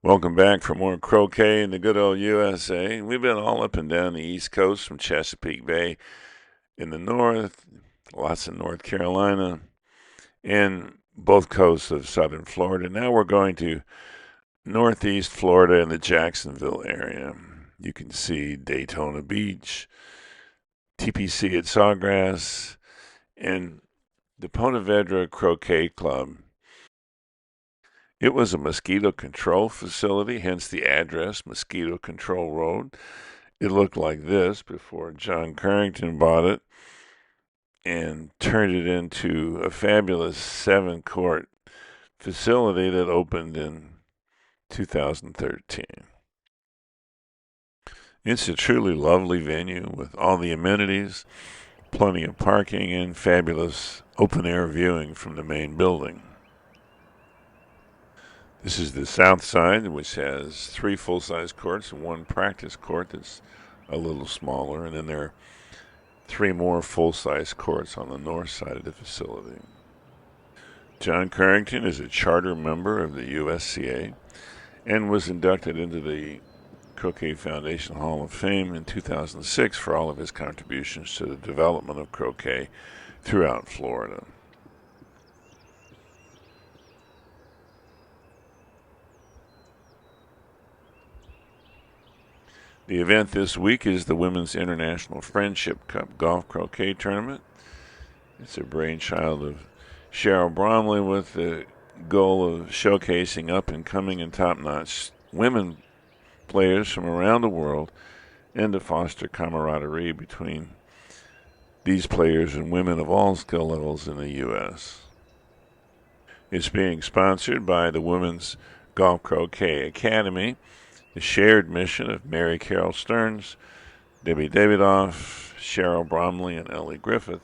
Welcome back for more croquet in the good old USA. We've been all up and down the East Coast from Chesapeake Bay in the north, lots of North Carolina, and both coasts of southern Florida. Now we're going to northeast Florida in the Jacksonville area. You can see Daytona Beach, TPC at Sawgrass, and the Ponte Vedra Croquet Club. It was a mosquito control facility, hence the address, Mosquito Control Road. It looked like this before John Carrington bought it and turned it into a fabulous 7-court facility that opened in 2013. It's a truly lovely venue with all the amenities, plenty of parking, and fabulous open-air viewing from the main building. This is the south side, which has 3 full-size courts and 1 practice court that's a little smaller, and then there are 3 more full-size courts on the north side of the facility. John Carrington is a charter member of the USCA and was inducted into the Croquet Foundation Hall of Fame in 2006 for all of his contributions to the development of croquet throughout Florida. The event this week is the Women's International Friendship Cup Golf Croquet Tournament. It's a brainchild of Cheryl Bromley with the goal of showcasing up-and-coming and top-notch women players from around the world and to foster camaraderie between these players and women of all skill levels in the U.S. It's being sponsored by the Women's Golf Croquet Academy, the shared mission of MaryCarol Stearns, Debbie Davidoff, Cheryl Bromley, and Ellie Griffith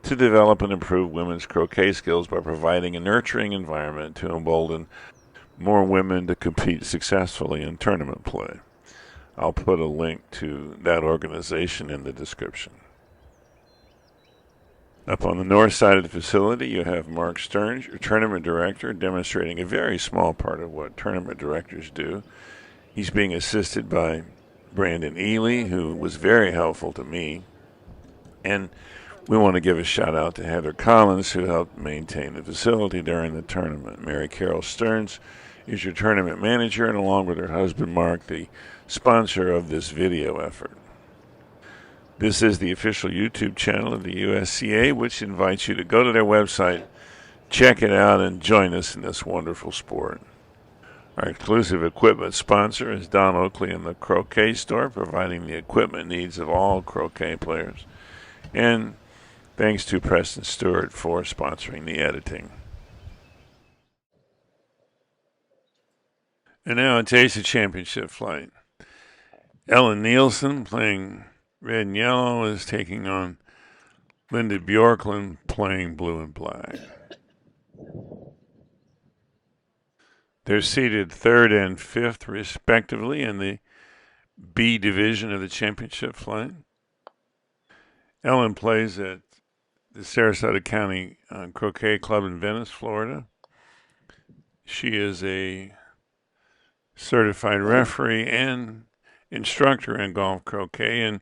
to develop and improve women's croquet skills by providing a nurturing environment to embolden more women to compete successfully in tournament play. I'll put a link to that organization in the description. Up on the north side of the facility, you have Marc Stearns, your tournament director, demonstrating a very small part of what tournament directors do. He's being assisted by Brandon Ely, who was very helpful to me. And we want to give a shout out to Heather Collins, who helped maintain the facility during the tournament. MaryCarol Stearns is your tournament manager, and along with her husband Marc, the sponsor of this video effort. This is the official YouTube channel of the USCA, which invites you to go to their website, check it out, and join us in this wonderful sport. Our exclusive equipment sponsor is Don Oakley and the Croquet Store, providing the equipment needs of all croquet players. And thanks to Preston Stewart for sponsoring the editing. And now a Taste of Championship flight. Ellen Nielsen, playing red and yellow, is taking on Lynda Bjorkland, playing blue and black. They're seated third and fifth, respectively, in the B division of the championship flight. Ellen plays at the Sarasota County Croquet Club in Venice, Florida. She is a certified referee and instructor in golf croquet, and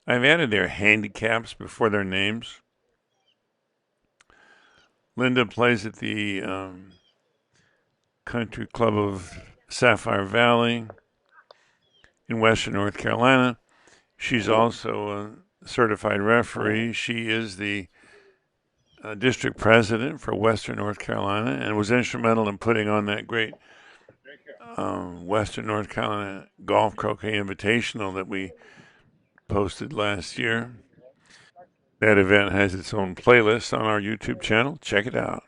I've added their handicaps before their names. Lynda plays at the Country Club of Sapphire Valley in Western North Carolina. She's also a certified referee. She is the district president for Western North Carolina and was instrumental in putting on that great Western North Carolina Golf Croquet Invitational that we posted last year. That event has its own playlist on our YouTube channel. Check it out.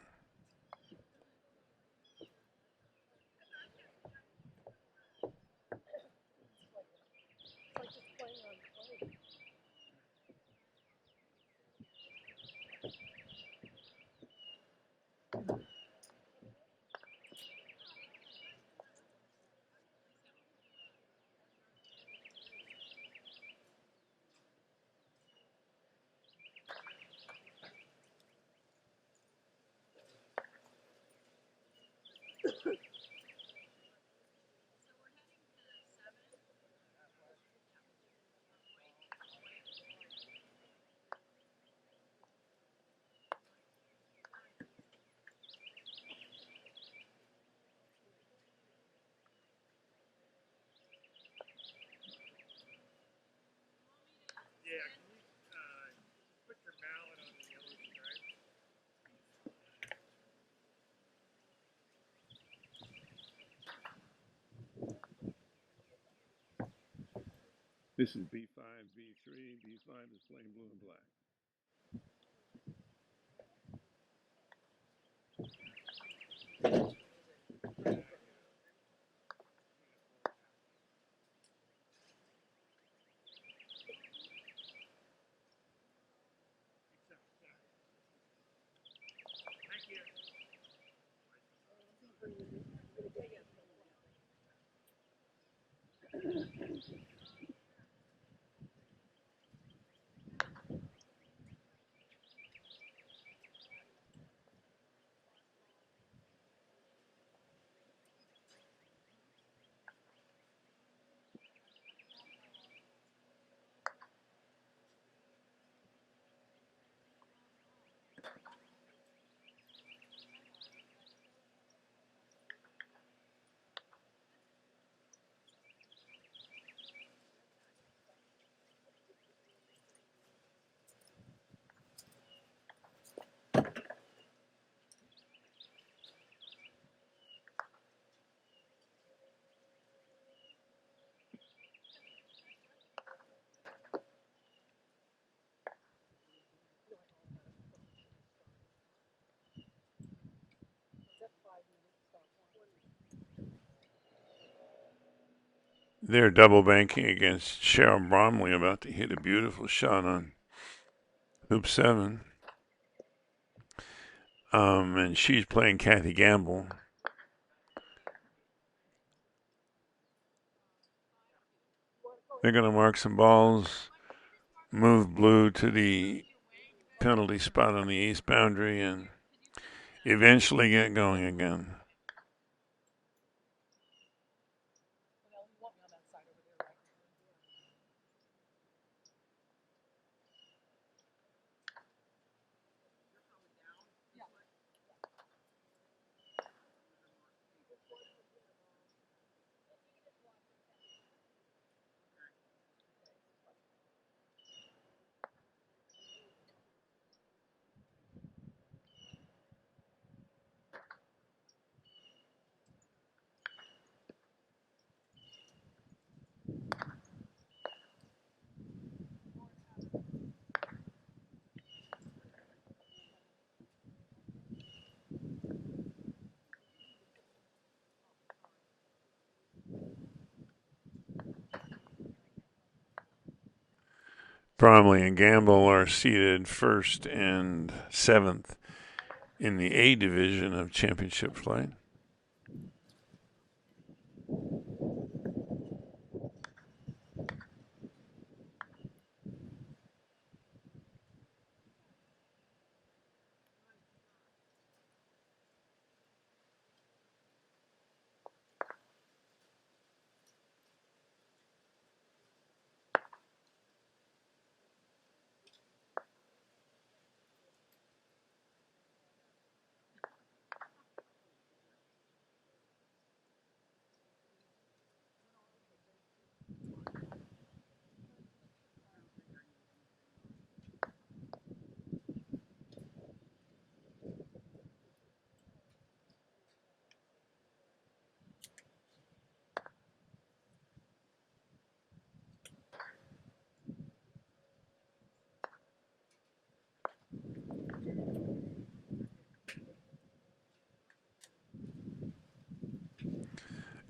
This is B5, B3. B5 is playing blue and black. They're double banking against Cheryl Bromley, about to hit a beautiful shot on hoop 7. And she's playing Kathy Gamble. They're going to mark some balls, move blue to the penalty spot on the east boundary, and eventually get going again. Bromley and Gamble are seated 1st and 7th in the A division of championship play.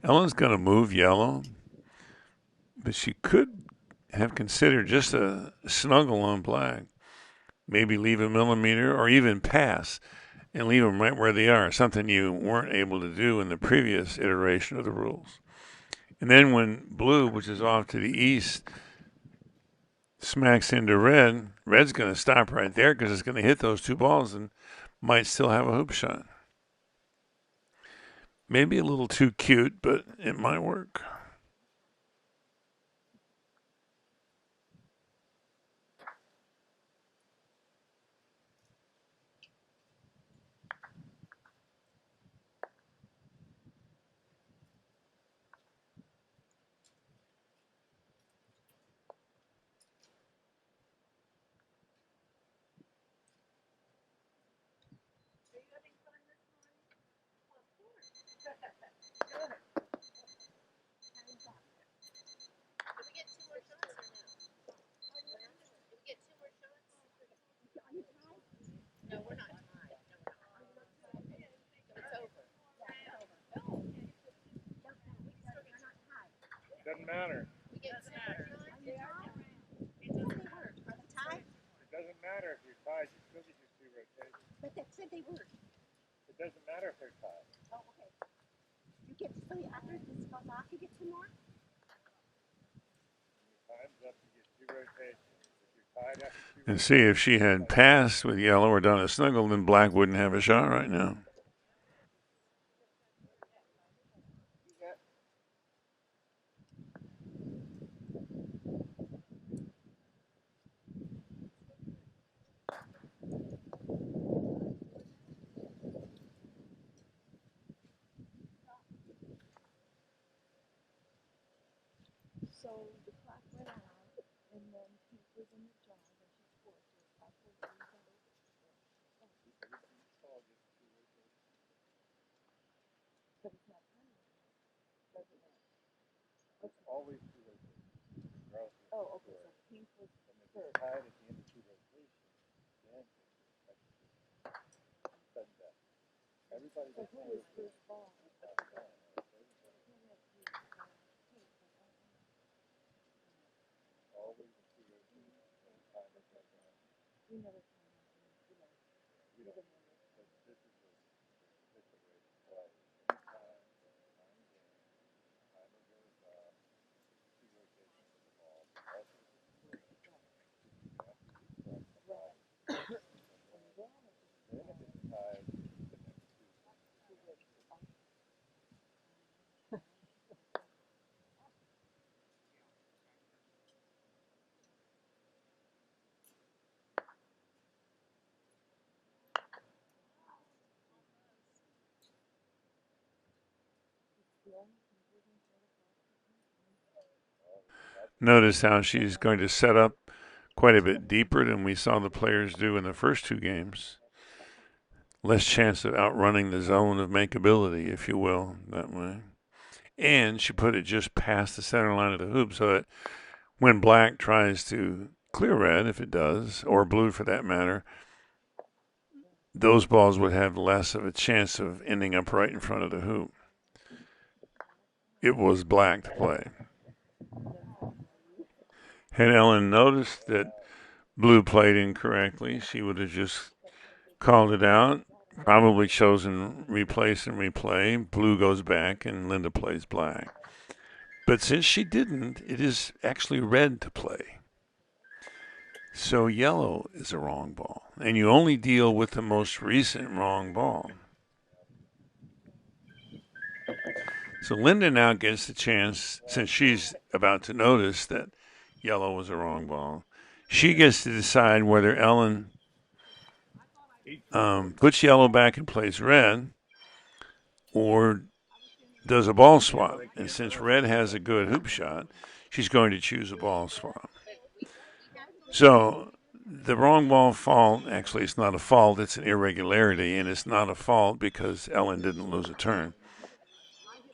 Ellen's going to move yellow, but she could have considered just a snuggle on black. Maybe leave a millimeter or even pass and leave them right where they are, something you weren't able to do in the previous iteration of the rules. And then when blue, which is off to the east, smacks into red, red's going to stop right there because it's going to hit those two balls and might still have a hoop shot. Maybe a little too cute, but it might work. matter. It doesn't matter. It doesn't matter if you're tied. You still get your 2 rotations. But that said they work. It doesn't matter if they're tied. Oh, okay. You get so after this goes off, you get 2 more. When your time's up, you get 2 rotations. If you're tied after 2 And see, if she had passed with yellow or done a snuggle, then black wouldn't have a shot right now. So the clock went on, and then he was in the job, and she scored. So it's 5:30. But it's not time yet, does it not? It's always 2 rotations. Oh, okay. So pink was third. Tied at the end of 2 rotations. Then sudden death. Everybody so who was first ball? always 2 rotations. We never found out. We don't. But this is the official way to play. Anytime, time game, timer goes off, 2 rotations of the ball. Also, you have to restart the ball. Then if it's tied, the next 2 Notice how she's going to set up quite a bit deeper than we saw the players do in the first 2 games. Less chance of outrunning the zone of makeability, if you will, that way. And she put it just past the center line of the hoop so that when black tries to clear red, if it does, or blue for that matter, those balls would have less of a chance of ending up right in front of the hoop. It was black to play. Had Ellen noticed that blue played incorrectly, she would have just called it out, probably chosen replace and replay. Blue goes back and Lynda plays black. But since she didn't, it is actually red to play. So yellow is a wrong ball. And you only deal with the most recent wrong ball. So Lynda now gets the chance, since she's about to notice that yellow was a wrong ball, she gets to decide whether Ellen puts yellow back and plays red or does a ball swap. And since red has a good hoop shot, she's going to choose a ball swap. So the wrong ball fault, actually, it's not a fault, it's an irregularity, and it's not a fault because Ellen didn't lose a turn.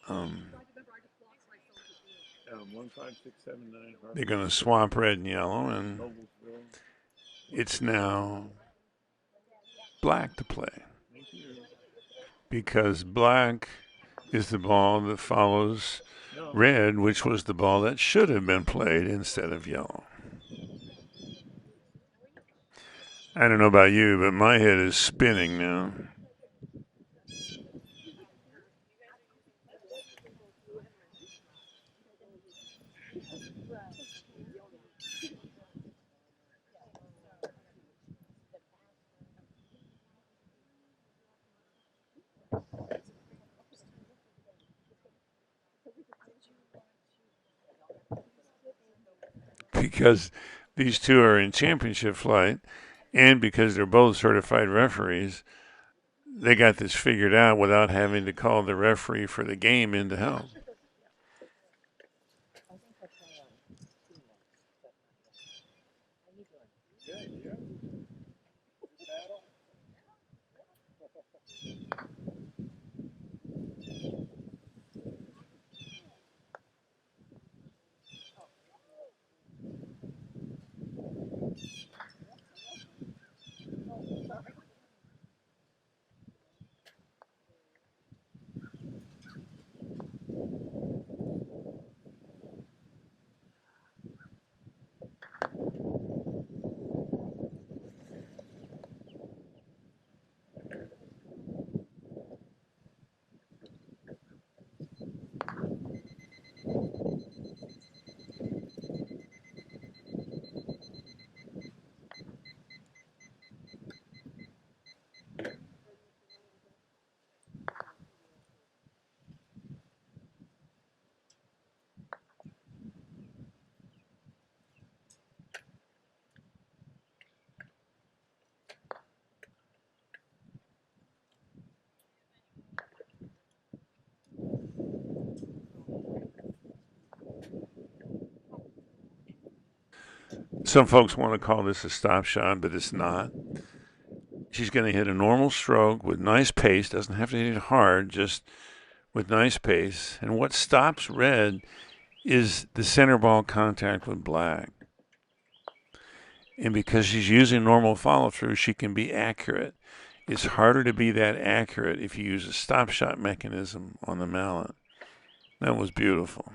1, 5, 6, 7, 9. They're going to swap red and yellow, and it's now black to play. Because black is the ball that follows red, which was the ball that should have been played instead of yellow. I don't know about you, but my head is spinning now. Because these two are in championship flight, and because they're both certified referees, they got this figured out without having to call the referee for the game in to help. Some folks want to call this a stop shot, but it's not. She's going to hit a normal stroke with nice pace. Doesn't have to hit it hard, just with nice pace. And what stops red is the center ball contact with black. And because she's using normal follow through, she can be accurate. It's harder to be that accurate if you use a stop shot mechanism on the mallet. That was beautiful.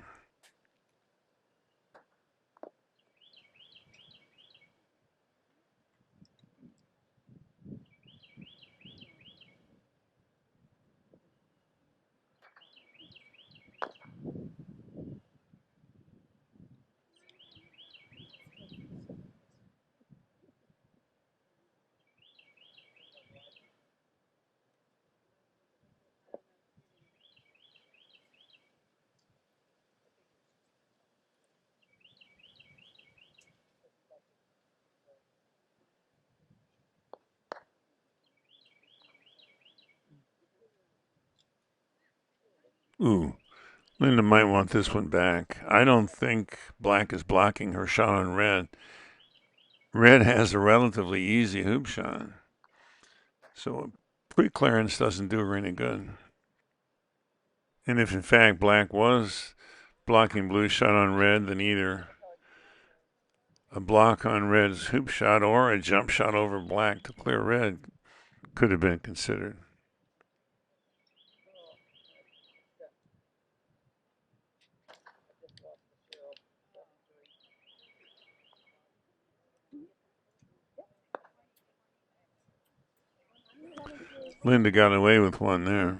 Ooh, Lynda might want this one back. I don't think black is blocking her shot on red. Red has a relatively easy hoop shot. So pre-clearance doesn't do her any good. And if in fact black was blocking blue's shot on red, then either a block on red's hoop shot or a jump shot over black to clear red could have been considered. Lynda got away with one there.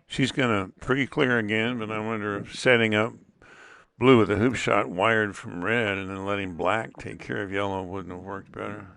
She's going to pre-clear again, but I wonder if setting up blue with a hoop shot wired from red and then letting black take care of yellow wouldn't have worked better.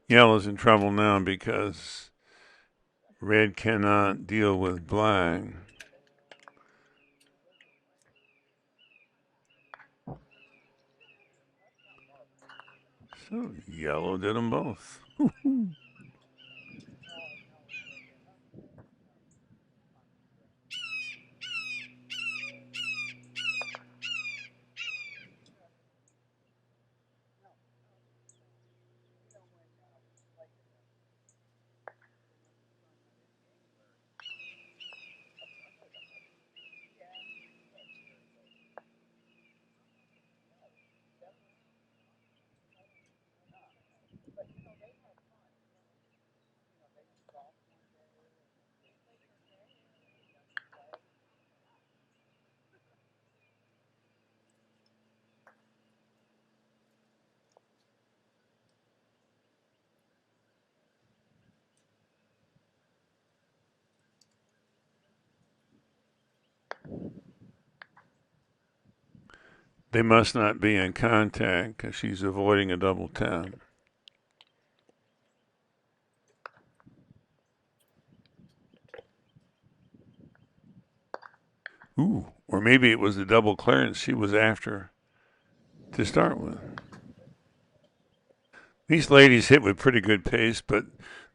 Yellow's in trouble now because red cannot deal with black. So yellow did them both. They must not be in contact because she's avoiding a double tap. Ooh, or maybe it was the double clearance she was after to start with. These ladies hit with pretty good pace, but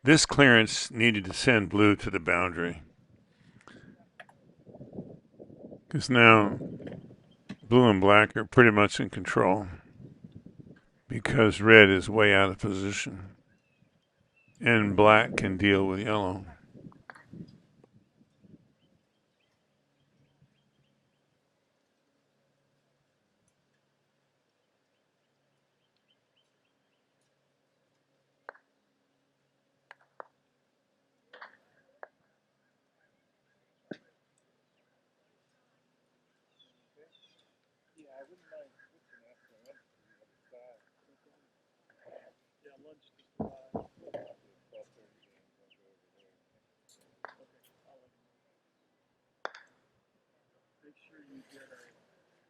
this clearance needed to send blue to the boundary. Because now blue and black are pretty much in control. Because red is way out of position. And black can deal with yellow. Yeah, I wouldn't mind switching after I went to the other side. Yeah, lunch just arrived. 12:30 games, I'll go over there. Okay, I'll let you know. Make sure you get a lunch.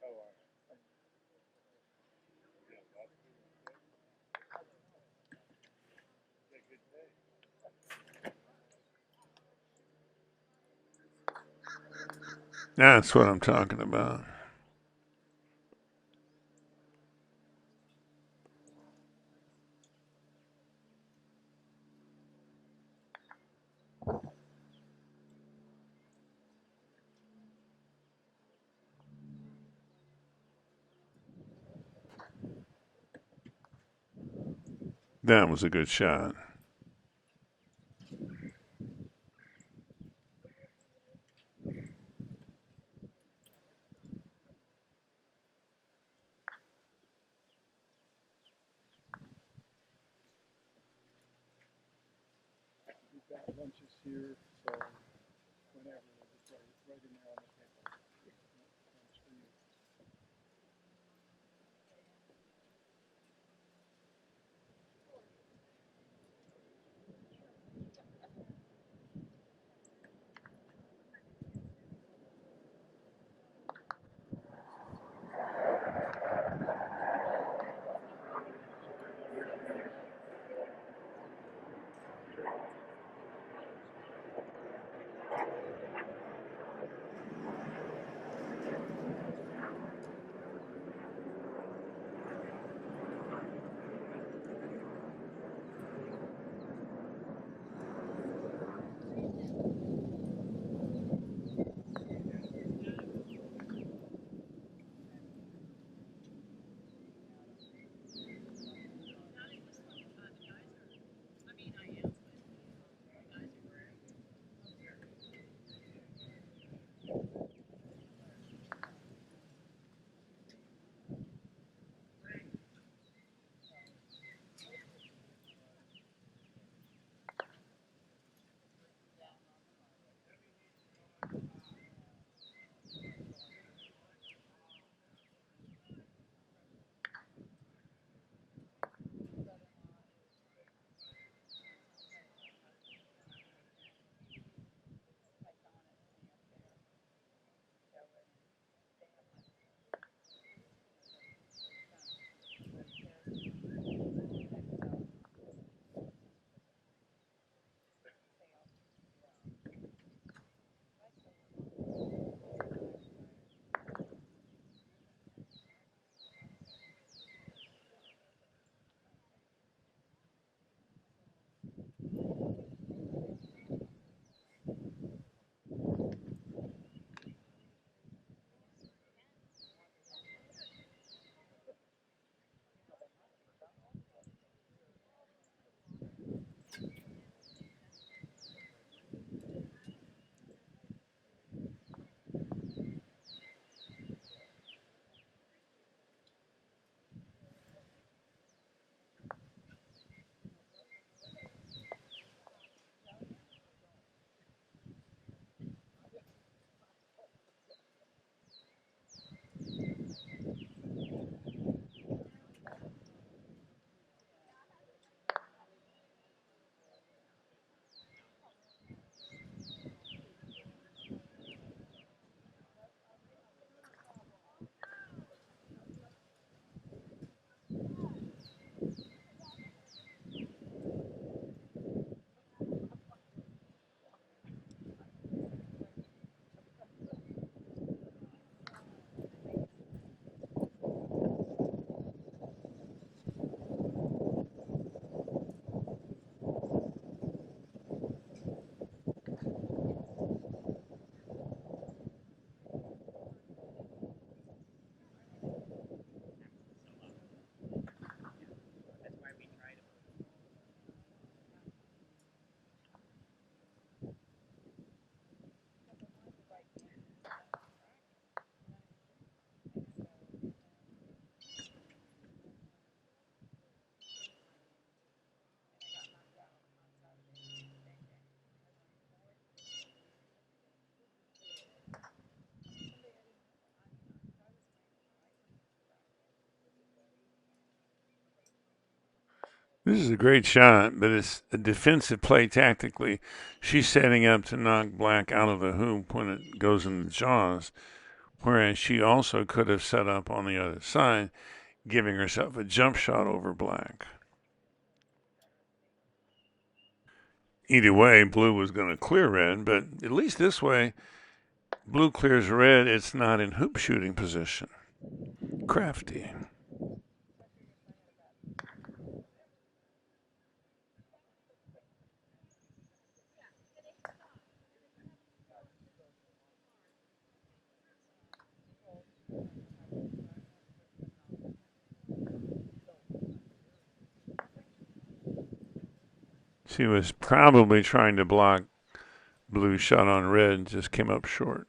Oh, all right. Yeah, last week was good. Yeah, good day. That's what I'm talking about. That was a good shot. We've got lunches here, so whenever, it's right in there on the table. Lunch for you. This is a great shot, but it's a defensive play tactically. She's setting up to knock black out of the hoop when it goes in the jaws, whereas she also could have set up on the other side, giving herself a jump shot over black. Either way, blue was going to clear red, but at least this way, blue clears red. It's not in hoop shooting position. Crafty. She was probably trying to block blue shot on red, just came up short.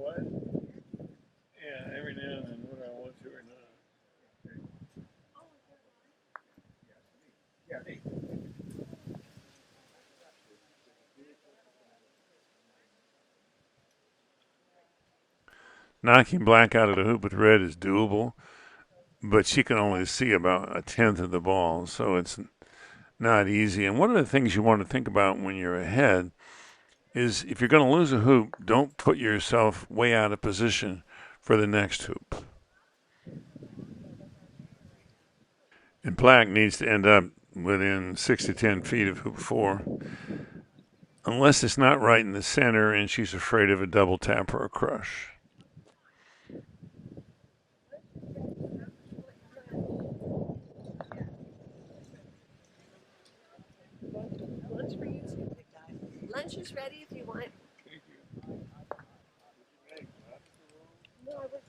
What? Yeah, every now and then, whether I want to or not. Yeah, me. Knocking black out of the hoop with red is doable, but she can only see about a tenth of the ball, so it's not easy. And one of the things you want to think about when you're ahead is if you're going to lose a hoop, don't put yourself way out of position for the next hoop. And black needs to end up within 6 to 10 feet of hoop 4, unless it's not right in the center and she's afraid of a double tap or a crush. Lunch for you too, big guy. Lunch is ready if you want. Thank you. No, I was.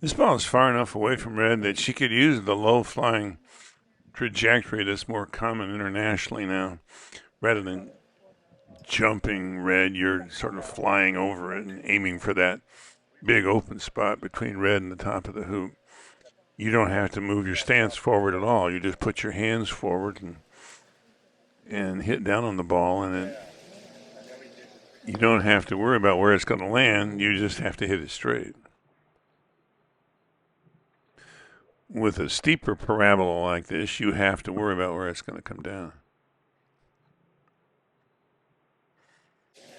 This ball is far enough away from red that she could use the low-flying trajectory that's more common internationally now. Rather than jumping red, you're sort of flying over it and aiming for that big open spot between red and the top of the hoop. You don't have to move your stance forward at all. You just put your hands forward and hit down on the ball, and you don't have to worry about where it's going to land. You just have to hit it straight. With a steeper parabola like this, you have to worry about where it's going to come down.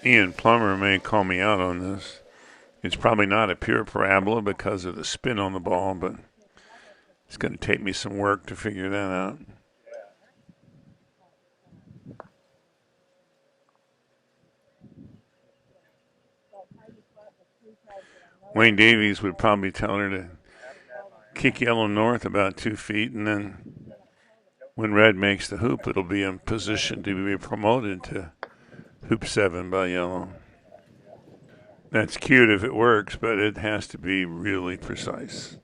Ian Plummer may call me out on this. It's probably not a pure parabola because of the spin on the ball, but it's going to take me some work to figure that out. Wayne Davies would probably tell her to kick yellow north about 2 feet, and then when red makes the hoop, it'll be in position to be promoted to hoop 7 by yellow. That's cute if it works, but it has to be really precise.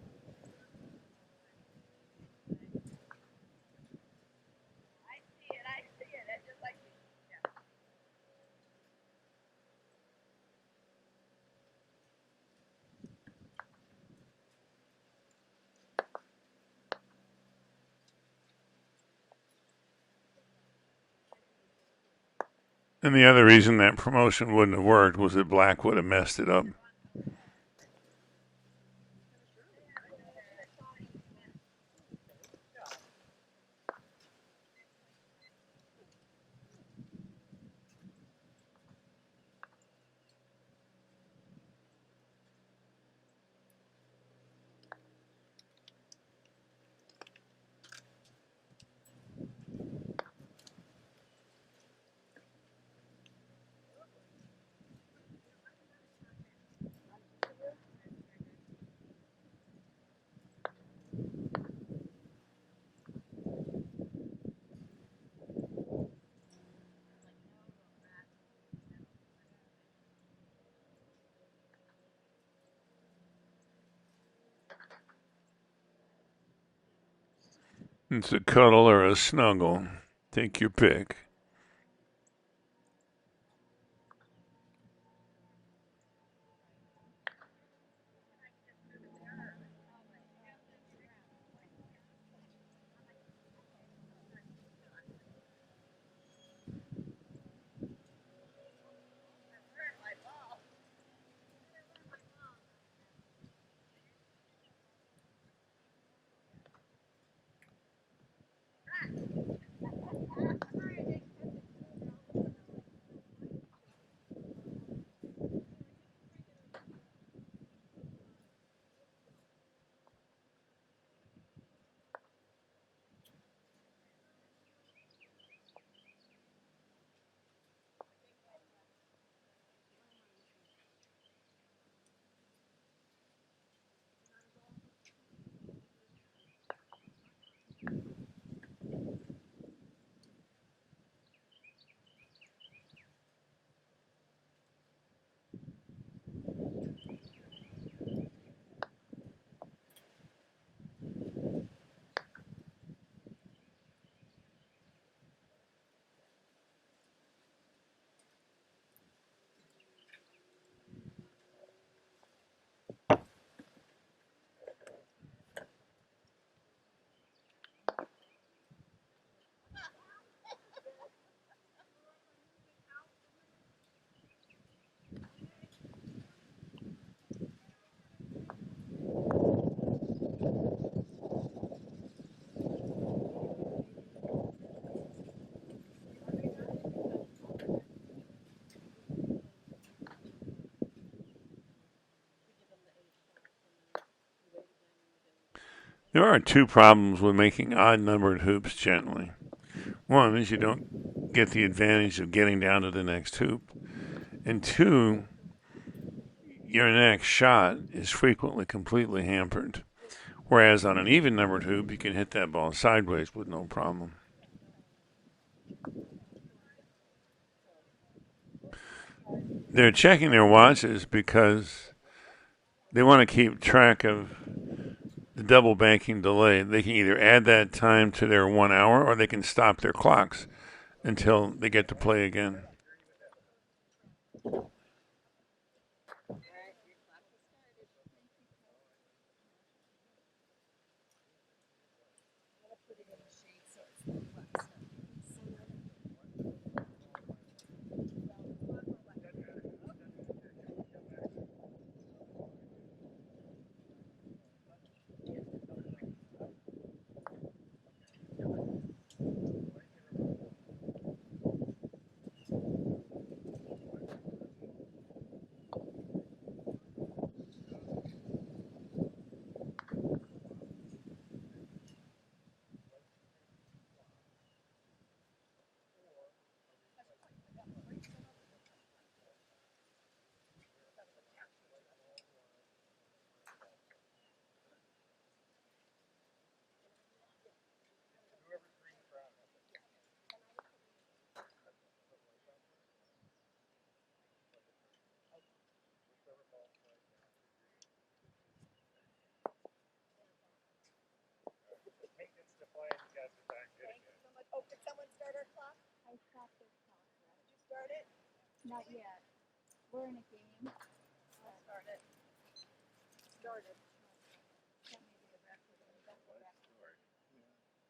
And the other reason that promotion wouldn't have worked was that black would have messed it up. It's a cuddle or a snuggle. Take your pick. There are 2 problems with making odd-numbered hoops gently. One is you don't get the advantage of getting down to the next hoop. And 2, your next shot is frequently completely hampered. Whereas on an even-numbered hoop, you can hit that ball sideways with no problem. They're checking their watches because they want to keep track of the double banking delay. They can either add that time to their 1 hour or they can stop their clocks until they get to play again. Maintenance to play, you guys are back good again. Oh, did someone start our clock? I stopped their clock. Did you start it? Not yet. We're in a game. I'll start it. Started. That may be a record. That's a record.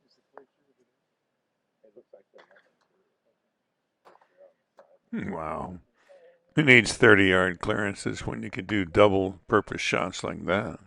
Is the play through over there? It looks like they're having Wow. Who needs 30-yard clearances when you could do double purpose shots like that?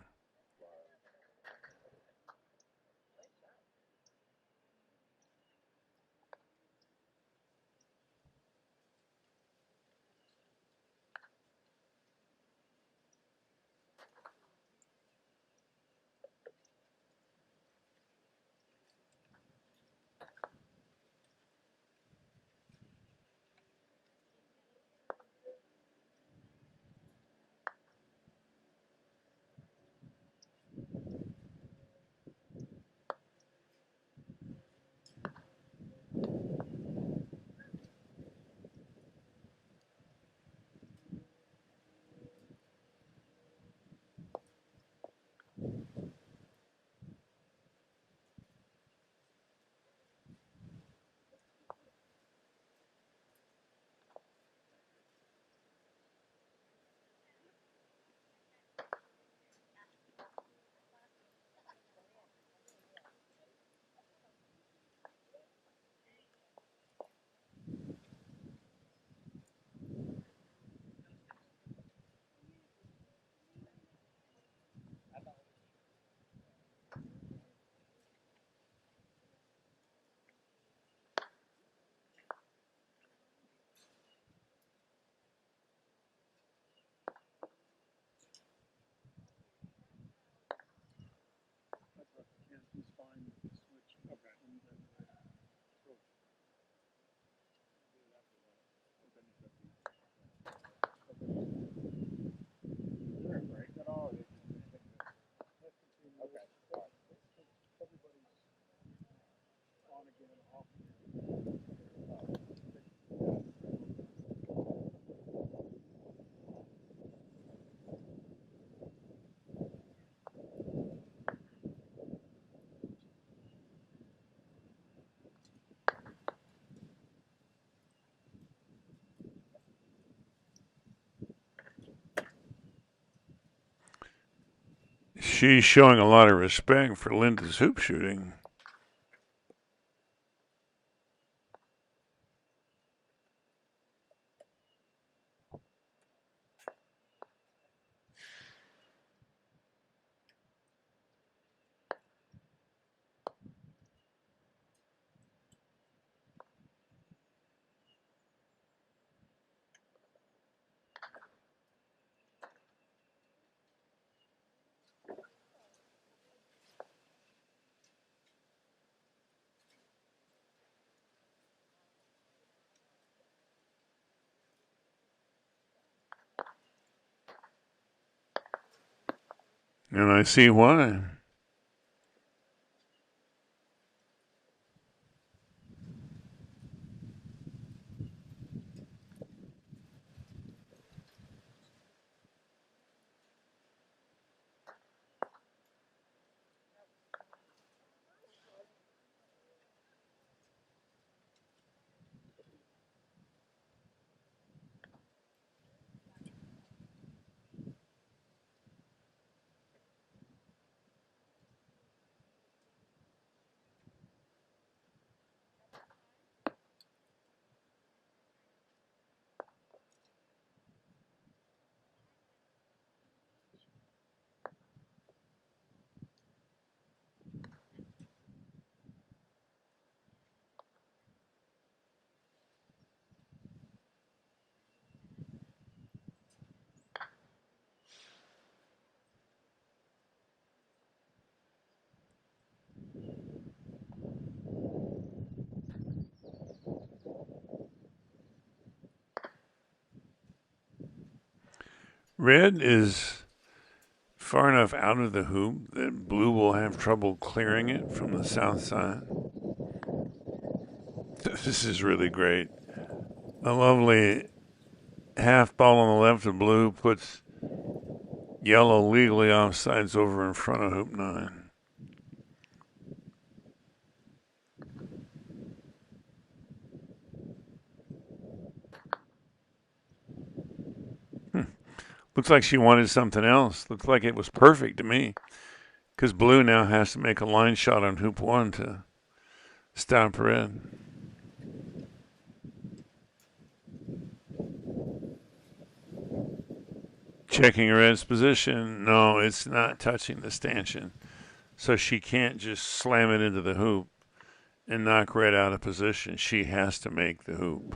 She's showing a lot of respect for Lynda's hoop shooting. And I see why. Red is far enough out of the hoop that blue will have trouble clearing it from the south side. This is really great. A lovely half ball on the left of blue puts yellow legally offsides over in front of hoop 9. Looks like she wanted something else. Looks like it was perfect to me. Because blue now has to make a line shot on hoop 1 to stop red. Checking red's position. No, it's not touching the stanchion. So she can't just slam it into the hoop and knock red out of position. She has to make the hoop.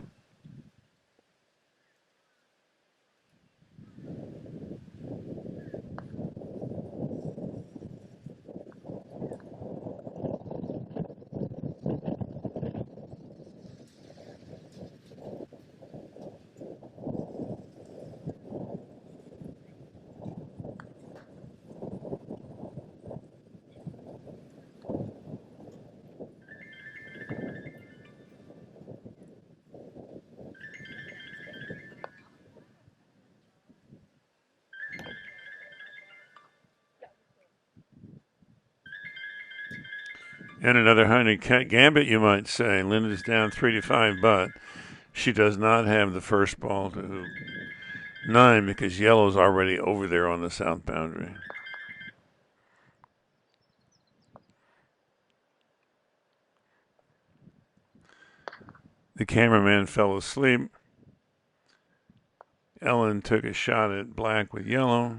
And another 100 gambit, you might say. Lynda's down 3-5, but she does not have the first ball to hoop 9 because yellow's already over there on the south boundary. The cameraman fell asleep. Ellen took a shot at black with yellow.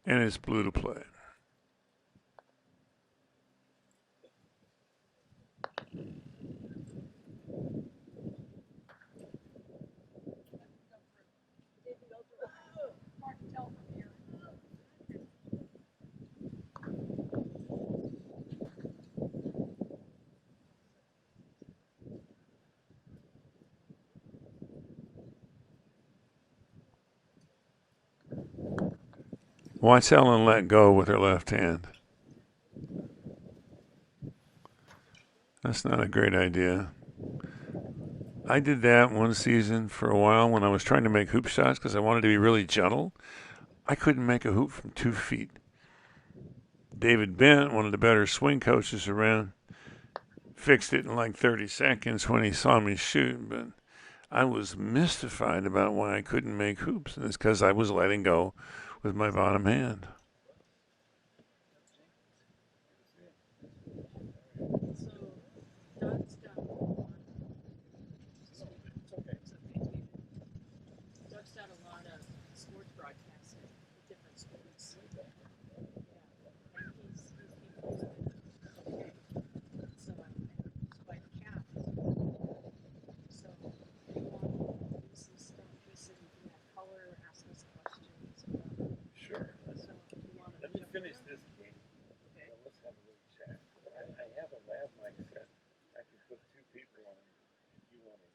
And it's blue to play. Watch Ellen let go with her left hand. That's not a great idea. I did that one season for a while when I was trying to make hoop shots because I wanted to be really gentle. I couldn't make a hoop from 2 feet. David Bent, one of the better swing coaches around, fixed it in like 30 seconds when he saw me shoot, but I was mystified about why I couldn't make hoops, and it's because I was letting go with my bottom hand. Doug's done a lot of sports broadcasting with different sports. Yeah. And he's okay. So he's quite a cat. So if you want to do some stuff, he said you can have color, ask us questions. Sure. So if you want to Let me finish this game. Okay. Now let's have a little chat. I have a lab mic set. I can put 2 people on. If you want to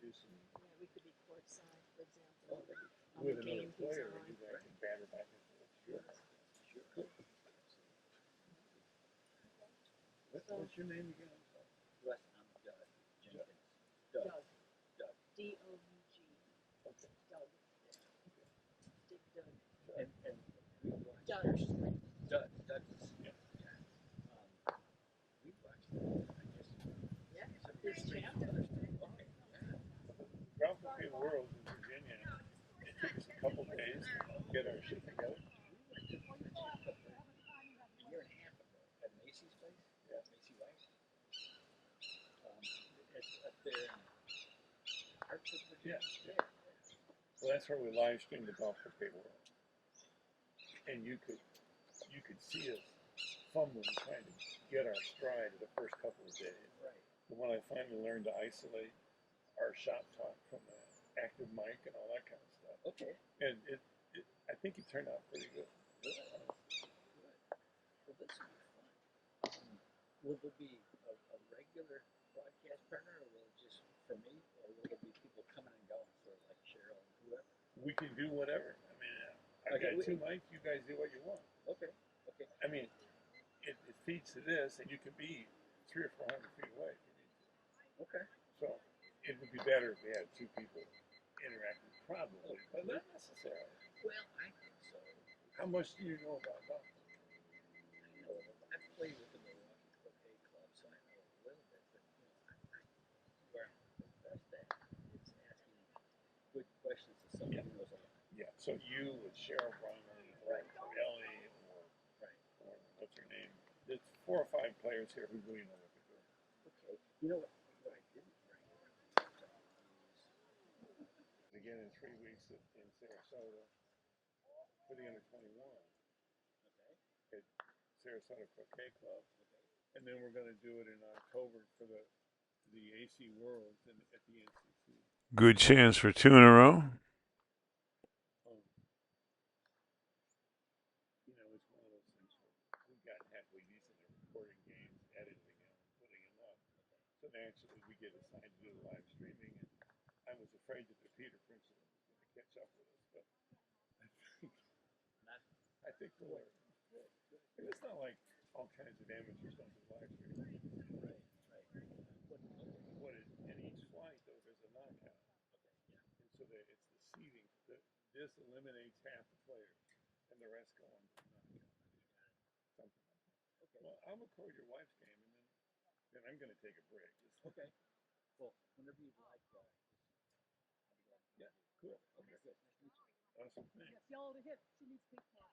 do some Yeah, we could be courtside, for example. On with the another game he's player, on. you guys can banter back and forth. Sure. Sure. What's your name again? I'm sorry. Russ, I'm Doug Jenkins. Doug. Doug. D-O-U-G. Okay. Doug. Dig Doug. And we watched Doug. Douglas. Yeah. We watched I guess Yeah. some His channel. Ground Croquet World in Virginia. It took us a couple days to get our shit together. We went to a year and a half ago at Macy's place. Yeah. Macy Weiss. It's up there in Hartford, Virginia. Yeah. Well, that's where we live streamed the Golf Croquet World. And you could see us fumbling trying to get our stride the first couple of days. Right. But when I finally learned to isolate our shot talk from the active mic and all that kind of stuff, Okay. and I think it turned out pretty good. Good. Well, this will be fun. Will there be a regular broadcast partner, or will it just for me, or will there be people coming and going for like Cheryl and whoever? We can do whatever. I mean, I've Okay, got 2 mics. You guys do what you want. Okay. Okay. I mean, it feeds to this, and you can be 300 or 400 feet away if you need to. Okay. So it would be better if we had 2 people interacting, probably, but not necessarily. Well, I think so. How much do you know about golf? I know I've played with the Milwaukee Croquet Club, so I know a little bit. But you know, where I'm the best at is asking good questions to somebody who knows a lot. Yeah. So you with Cheryl Bromley, or Right. Ellie, Right. or what's her name? There's 4 or 5 players here who really know what they're doing. Okay. You know what I didn't bring is Again, in 3 weeks in Sarasota for the under 21 okay. at Sarasota Croquet Club, and then we're going to do it in October for the AC Worlds at the NCC. Good chance for 2 in a row. You know, it's one of those things where we've gotten halfway decent at recording games, editing them, and putting them up. So naturally, we get assigned to do the live streaming, and I was afraid that the Peter principle was going to catch up with us, but I think we'll learn. And it's not like all kinds of amateur stuff is live streaming. Right. And each flight, though, there's a knockout. And so it's the seeding. This eliminates half the players, and the rest go on to the knockout. Something like that. Okay. Well, I'll record your wife's game, and then I'm going to take a break. Okay. Well, whenever you'd like, Yeah, cool. Okay, good. Nice to meet you. Awesome. Thanks. Yes, y'all to hit. She needs big tap.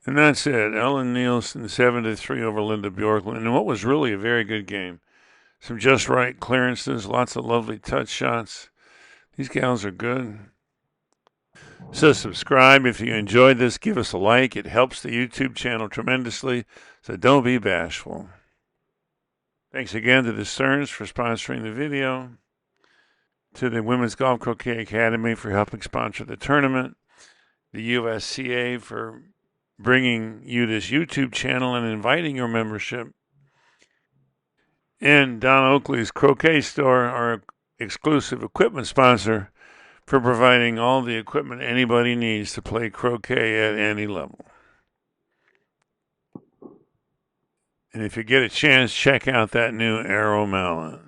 And that's it. Ellen Nielsen 7-3 over Lynda Bjorkland. And what was really a very good game. Some just right clearances, lots of lovely touch shots. These gals are good. So subscribe if you enjoyed this. Give us a like. It helps the YouTube channel tremendously. So don't be bashful. Thanks again to the Stearns for sponsoring the video. To the Women's Golf Croquet Academy for helping sponsor the tournament. The USCA for bringing you this YouTube channel and inviting your membership. And Don Oakley's Croquet Store, our exclusive equipment sponsor, for providing all the equipment anybody needs to play croquet at any level. And if you get a chance, check out that new Arrow Mallet.